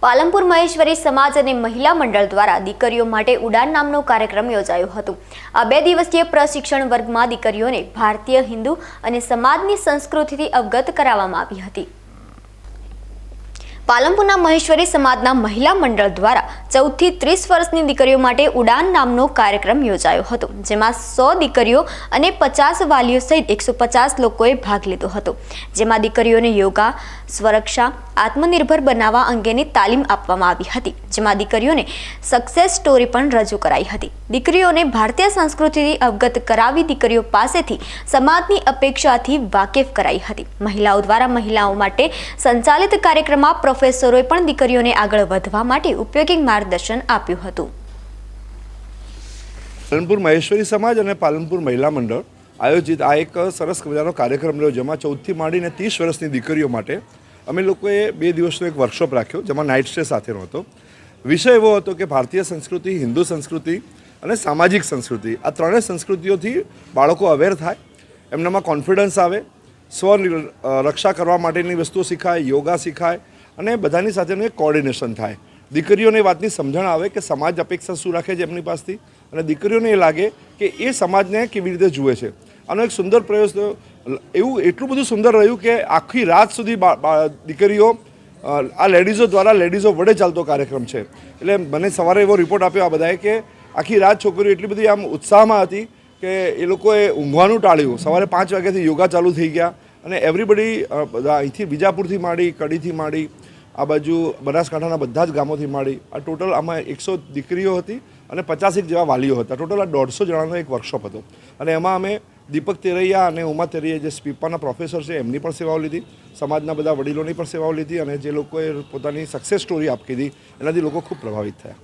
પાલનપુર મહેશ્વરી સમાજ અને મહિલા મંડળ દ્વારા દીકરીઓ માટે ઉડાન નામનો કાર્યક્રમ યોજાયો હતો। આ 2 દિવસીય પ્રશિક્ષણ વર્ગમાં દીકરીઓને ભારતીય હિન્દુ અને સમાજની સંસ્કૃતિથી અવગત કરાવવામાં આવી હતી। પાલનપુરના મહેશ્વરી સમાજના મહિલા મંડળ દ્વારા 14 થી 30 વર્ષની દીકરીઓ માટે ઉડાન નામનો કાર્યક્રમ યોજાયો હતો, જેમાં 100 દીકરીઓ અને 50 વાલીઓ સહિત 150 લોકોએ ભાગ લીધો હતો, જેમાં દીકરીઓને યોગા, સ્વરક્ષા, આત્મનિર્ભર બનાવવા અંગેની તાલીમ આપવામાં આવી હતી, જેમાં દીકરીઓને સક્સેસ સ્ટોરી પણ રજૂ કરાઈ હતી। દીકરીઓને ભારતીય સંસ્કૃતિથી અવગત કરાવી દીકરીઓ પાસેથી સમાજની અપેક્ષાથી વાકેફ કરાઈ હતી। મહિલાઓ દ્વારા મહિલાઓ માટે સંચાલિત કાર્યક્રમમાં પ્રોફેસરોએ પણ દીકરીઓને આગળ વધવા માટે ઉપયોગી માર્ગદર્શન આપ્યું હતું। પાલનપુર મહેશ્વરી સમાજ અને પાલનપુર મહિલા મંડળ આયોજિત આ એક સરસ મજાનો કાર્યક્રમ રહ્યો, જેમાં 14 થી માંડીને 30 વર્ષની દીકરીઓ માટે અમે લોકોએ 2 દિવસનો એક વર્કશોપ રાખ્યો, જેમાં નાઇટ સ્ટે સાથેનો હતો। વિષય એવો હતો કે ભારતીય સંસ્કૃતિ, હિન્દુ સંસ્કૃતિ અને સામાજિક સંસ્કૃતિ, આ ત્રણેય સંસ્કૃતિઓથી બાળકો અવેર થાય, એમનામાં કોન્ફિડન્સ આવે, સ્વ રક્ષા કરવા માટેની વસ્તુઓ શીખાય, યોગા શીખાય અને બધાની સાથેનું એક કોર્ડિનેશન થાય। દીકરીઓને એ વાતની સમજણ આવે કે સમાજ અપેક્ષા શું રાખે છે એમની પાસેથી, અને દીકરીઓને એ લાગે કે એ સમાજને કેવી રીતે જુએ છે। આનો એક સુંદર પ્રયોગ થયો, એવું એટલું બધું સુંદર રહ્યું કે આખી રાત સુધી દીકરીઓ આ લેડીઝો દ્વારા લેડીઝો વડે ચાલતો કાર્યક્રમ છે। એટલે મને સવારે એવો રિપોર્ટ આપ્યો આ બધાએ કે આખી રાત છોકરીઓ એટલી બધી આમ ઉત્સાહમાં હતી કે એ લોકોએ ઊંઘવાનું ટાળ્યું। સવારે 5 વાગ્યાથી યોગા ચાલુ થઈ ગયા અને એવરીબડી બધા અહીંથી બીજાપુરથી માંડી, કડીથી માંડી, આ બાજુ બનાસકાંઠાના બધા જ ગામોથી માંડી, આ ટોટલ આમાં 100 દીકરીઓ હતી અને 50 જેવા વાલીઓ હતા। ટોટલ આ 150 જણાનો એક વર્કશોપ હતો અને એમાં અમે દીપક તેરૈયા અને ઉમા તેરૈયા જે સ્પીપાના પ્રોફેસર છે એમની પણ સેવાઓ લીધી, સમાજના બધા વડીલોની પણ સેવાઓ લીધી અને જે લોકોએ પોતાની સક્સેસ સ્ટોરી આપી હતી એનાથી લોકો ખૂબ પ્રભાવિત થયા।